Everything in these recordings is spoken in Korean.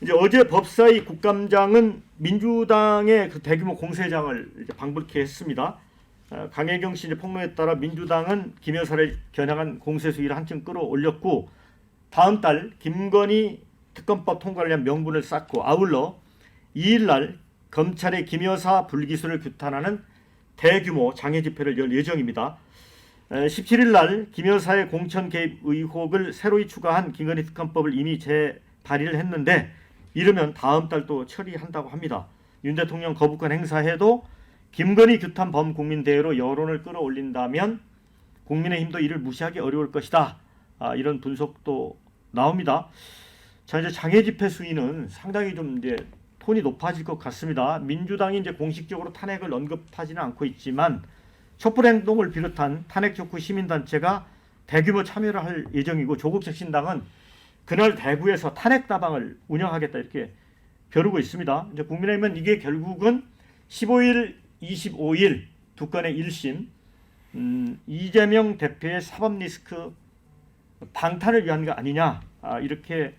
이제 어제 법사위 국감장은 민주당의 그 대규모 공세장을 이제 방불케 했습니다. 강혜경 씨 이제 폭로에 따라 민주당은 김 여사를 겨냥한 공세 수위를 한층 끌어올렸고 다음 달 김건희 특검법 통과를 위한 명분을 쌓고 아울러 2일 날 검찰의 김 여사 불기소를 규탄하는 대규모 장애 집회를 열 예정입니다. 17일 날 김 여사의 공천 개입 의혹을 새로이 추가한 김건희 특검법을 이미 재발의를 했는데 이르면 다음 달 또 처리한다고 합니다. 윤 대통령 거부권 행사해도 김건희 규탄 범국민대회로 여론을 끌어올린다면 국민의힘도 이를 무시하기 어려울 것이다. 이런 분석도 나옵니다. 자, 이제 장애 집회 수위는 상당히 좀 이제 톤이 높아질 것 같습니다. 민주당이 이제 공식적으로 탄핵을 언급하지는 않고 있지만 촛불행동을 비롯한 탄핵 촉구 시민단체가 대규모 참여를 할 예정이고 조국혁신당은 그날 대구에서 탄핵 다방을 운영하겠다 이렇게 벼르고 있습니다. 이제 국민의힘은 이게 결국은 15일, 25일 두 건의 1심 이재명 대표의 사법 리스크 방탄을 위한 거 아니냐 이렇게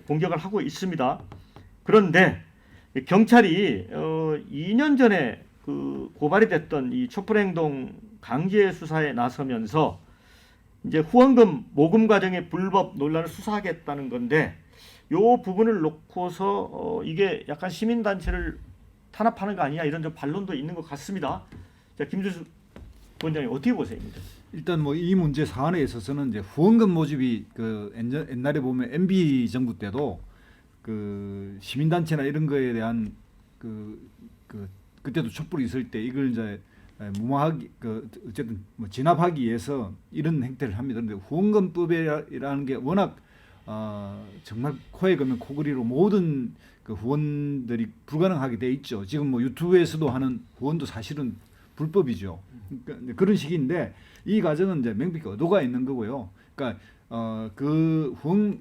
공격을 하고 있습니다. 그런데 경찰이 2년 전에 그 고발이 됐던 이 촛불행동 강제 수사에 나서면서 이제 후원금 모금 과정의 불법 논란을 수사하겠다는 건데 요 부분을 놓고서 이게 약간 시민단체를 탄압하는 거 아니냐 이런 좀 반론도 있는 것 같습니다. 자, 김준수 원장님 어떻게 보세요? 일단 뭐 이 문제 사안에 있어서는 이제 후원금 모집이 그 옛날에 보면 MB 정부 때도 그 시민단체나 이런 거에 대한 그때도 촛불이 있을 때 이걸 이제 무마하기 어쨌든 뭐 진압하기 위해서 이런 행태를 합니다. 그런데 후원금법이라는 게 워낙 정말 코에 걸면 코걸이로 모든 그 후원들이 불가능하게 돼 있죠. 지금 뭐 유튜브에서도 하는 후원도 사실은 불법이죠. 그러니까 그런 식인데 이 과정은 이제 명백히 의도가 있는 거고요. 그러니까 그 후원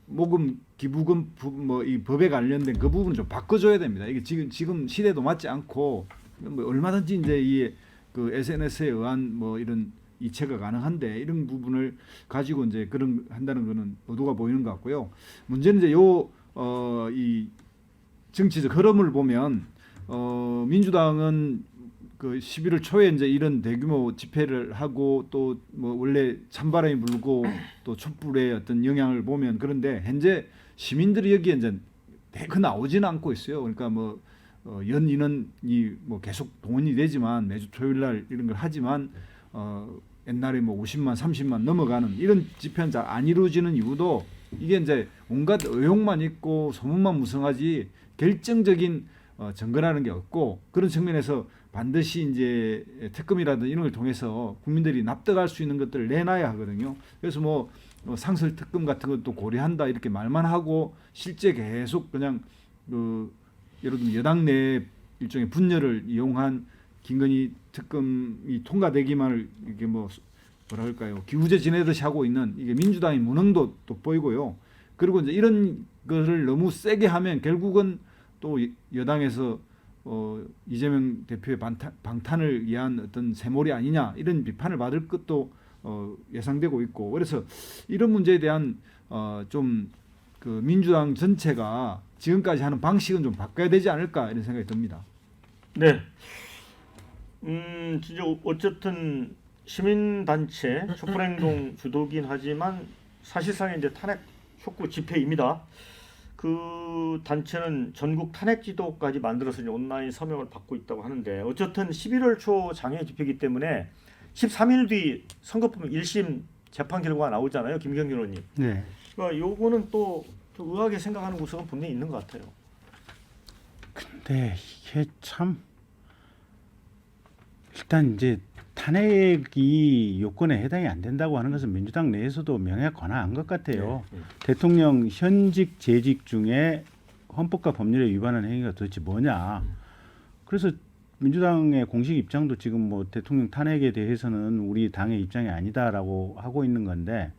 모금 기부금 뭐 이 법에 관련된 그 부분을 좀 바꿔줘야 됩니다. 이게 지금 시대도 맞지 않고 뭐 얼마든지 이제 이 그 SNS에 의한 뭐 이런 이체가 가능한데 이런 부분을 가지고 이제 그런 한다는 거는 의도가 보이는 것 같고요. 문제는 이제 이 정치적 흐름을 보면 민주당은 그 11월 초에 이제 이런 대규모 집회를 하고 또 뭐 원래 찬바람이 불고 또 촛불의 어떤 영향을 보면 그런데 현재 시민들이 여기에 이제 그 나오지는 않고 있어요. 그러니까 뭐 연 인원이 뭐 계속 동원이 되지만 매주 토요일 날 이런 걸 하지만 옛날에 뭐 50만, 30만 넘어가는 이런 집회는 잘 안 이루어지는 이유도 이게 이제 온갖 의혹만 있고 소문만 무성하지 결정적인 정근하는 게 없고 그런 측면에서 반드시 이제 특검이라든 이런 걸 통해서 국민들이 납득할 수 있는 것들을 내놔야 하거든요. 그래서 뭐 상설 특검 같은 것도 고려한다 이렇게 말만 하고 실제 계속 그냥 예를 들면 여당 내 일종의 분열을 이용한 김건희 특검이 통과되기만을 이게 뭐라 할까요? 기우제 지내듯이 하고 있는 이게 민주당의 무능도 또 보이고요. 그리고 이제 이런 것을 너무 세게 하면 결국은 또 여당에서 이재명 대표의 방탄을 위한 어떤 세몰이 아니냐 이런 비판을 받을 것도 예상되고 있고 그래서 이런 문제에 대한 좀 그 민주당 전체가 지금까지 하는 방식은 좀 바꿔야 되지 않을까 이런 생각이 듭니다. 네. 진짜 어쨌든 시민단체 촛불행동 주도긴 하지만 사실상 이제 탄핵 촉구 집회입니다. 그 단체는 전국 탄핵 지도까지 만들어서 이제 온라인 서명을 받고 있다고 하는데 어쨌든 11월 초 장애 집회이기 때문에 13일 뒤 선거법 1심 재판 결과가 나오잖아요, 김경진 의원님. 네. 그러니까 요거는 또 의아하게 생각하는 구석은 분명히 있는 것 같아요. 근데 이게 참 일단 이제 탄핵이 요건에 해당이 안 된다고 하는 것은 민주당 내에서도 명예 권한한 것 같아요. 네. 대통령 현직 재직 중에 헌법과 법률에 위반하는 행위가 도대체 뭐냐. 그래서 민주당의 공식 입장도 지금 뭐 대통령 탄핵에 대해서는 우리 당의 입장이 아니다라고 하고 있는 건데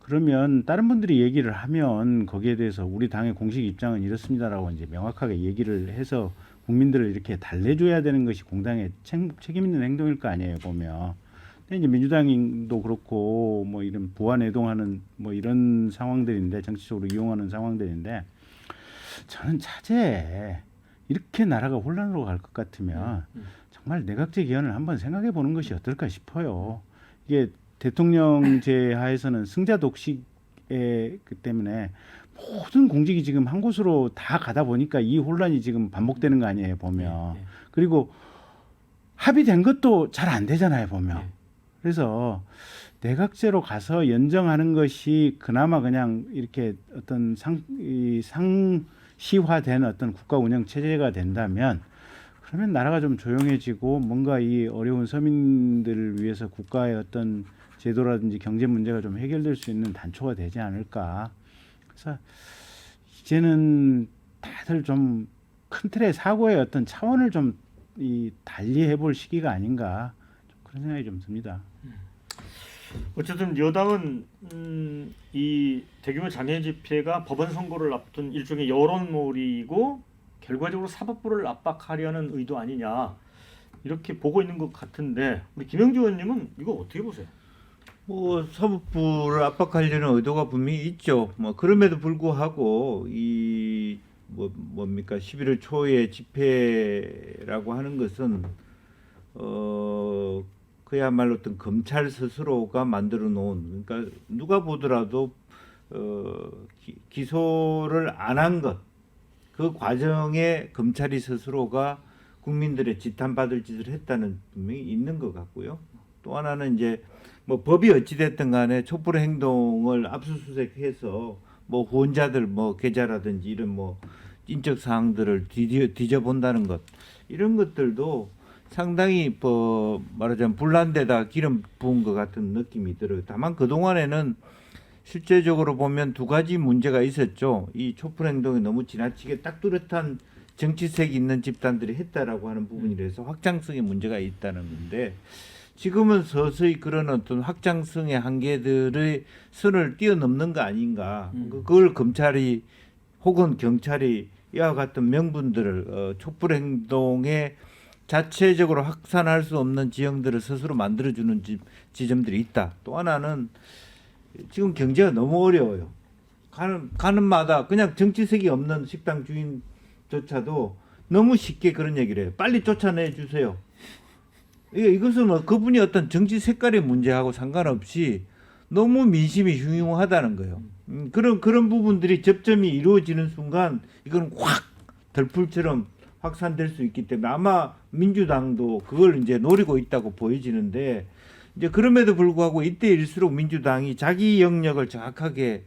그러면 다른 분들이 얘기를 하면 거기에 대해서 우리 당의 공식 입장은 이렇습니다라고 이제 명확하게 얘기를 해서 국민들을 이렇게 달래줘야 되는 것이 공당의 책임 있는 행동일 거 아니에요, 보면. 근데 이제 민주당도 그렇고 뭐 이런 보안 애동하는 뭐 이런 상황들인데 정치적으로 이용하는 상황들인데 저는 차제에 이렇게 나라가 혼란으로 갈 것 같으면 정말 내각제 개헌을 한번 생각해 보는 것이 어떨까 싶어요. 이게 대통령제 하에서는 승자 독식에 그 때문에 모든 공직이 지금 한 곳으로 다 가다 보니까 이 혼란이 지금 반복되는 거 아니에요, 보면. 네. 그리고 합의된 것도 잘 안 되잖아요, 보면. 네. 그래서 내각제로 가서 연정하는 것이 그나마 그냥 이렇게 어떤 상시화된 어떤 국가 운영 체제가 된다면 그러면 나라가 좀 조용해지고 뭔가 이 어려운 서민들을 위해서 국가의 어떤 제도라든지 경제 문제가 좀 해결될 수 있는 단초가 되지 않을까. 그래서 이제는 다들 좀 큰 틀의 사고의 어떤 차원을 좀 이 달리 해볼 시기가 아닌가 좀 그런 생각이 좀 듭니다. 어쨌든 여당은 이 대규모 장애 집회가 법원 선고를 앞둔 일종의 여론몰이고 결과적으로 사법부를 압박하려는 의도 아니냐 이렇게 보고 있는 것 같은데 우리 김영주 의원님은 이거 어떻게 보세요? 뭐 사법부를 압박하려는 의도가 분명히 있죠. 뭐 그럼에도 불구하고 이 뭡니까 11월 초에 집회라고 하는 것은 그야말로 어떤 검찰 스스로가 만들어 놓은 그러니까 누가 보더라도 기소를 안 한 것 그 과정에 검찰이 스스로가 국민들의 지탄받을 짓을 했다는 분명히 있는 것 같고요. 또 하나는 이제 뭐 법이 어찌 됐든 간에 촛불 행동을 압수수색해서 뭐 후원자들 뭐 계좌라든지 이런 뭐 인적 사항들을 뒤져본다는 것 이런 것들도 상당히 뭐 말하자면 불난데다 기름 부은 것 같은 느낌이 들어요. 다만 그 동안에는 실제적으로 보면 두 가지 문제가 있었죠. 이 촛불 행동이 너무 지나치게 딱 뚜렷한 정치색이 있는 집단들이 했다라고 하는 부분이라서 확장성의 문제가 있다는 건데 지금은 서서히 그런 어떤 확장성의 한계들의 선을 뛰어넘는 거 아닌가. 그걸 검찰이 혹은 경찰이 이와 같은 명분들을 촛불 행동에 자체적으로 확산할 수 없는 지형들을 스스로 만들어주는 지점들이 있다. 또 하나는 지금 경제가 너무 어려워요. 가는 마다 그냥 정치색이 없는 식당 주인조차도 너무 쉽게 그런 얘기를 해요. 빨리 쫓아내 주세요. 이것은 뭐 그분이 어떤 정치 색깔의 문제하고 상관없이 너무 민심이 흉흉하다는 거예요. 그런 부분들이 접점이 이루어지는 순간 이건 확 덜풀처럼 확산될 수 있기 때문에 아마 민주당도 그걸 이제 노리고 있다고 보여지는데 이제 그럼에도 불구하고 이때일수록 민주당이 자기 영역을 정확하게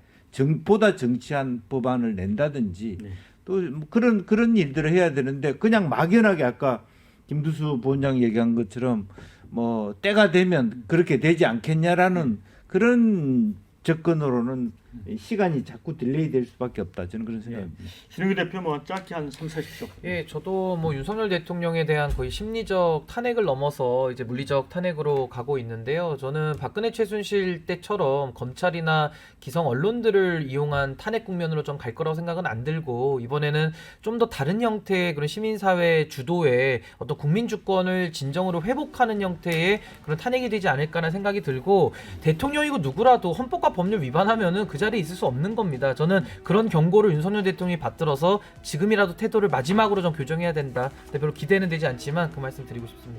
보다 정치한 법안을 낸다든지 또 그런 일들을 해야 되는데 그냥 막연하게 아까 김두수 부원장 얘기한 것처럼 뭐 때가 되면 그렇게 되지 않겠냐라는 그런 접근으로는 시간이 자꾸 딜레이 될 수밖에 없다. 저는 그런 생각입니다. 신영규 대표 뭐 짧게 한 3, 40초. 예, 저도 뭐 윤석열 대통령에 대한 거의 심리적 탄핵을 넘어서 이제 물리적 탄핵으로 가고 있는데요. 저는 박근혜 최순실 때처럼 검찰이나 기성 언론들을 이용한 탄핵 국면으로 좀 갈 거라고 생각은 안 들고 이번에는 좀 더 다른 형태의 그런 시민사회 주도의 어떤 국민 주권을 진정으로 회복하는 형태의 그런 탄핵이 되지 않을까라는 생각이 들고 대통령이고 누구라도 헌법과 법률 위반하면은 그 자리에 있을 수 없는 겁니다. 저는 그런 경고를 윤석열 대통령이 받들어서 지금이라도 태도를 마지막으로 좀 교정해야 된다. 별로 기대는 되지 않지만 그 말씀 드리고 싶습니다.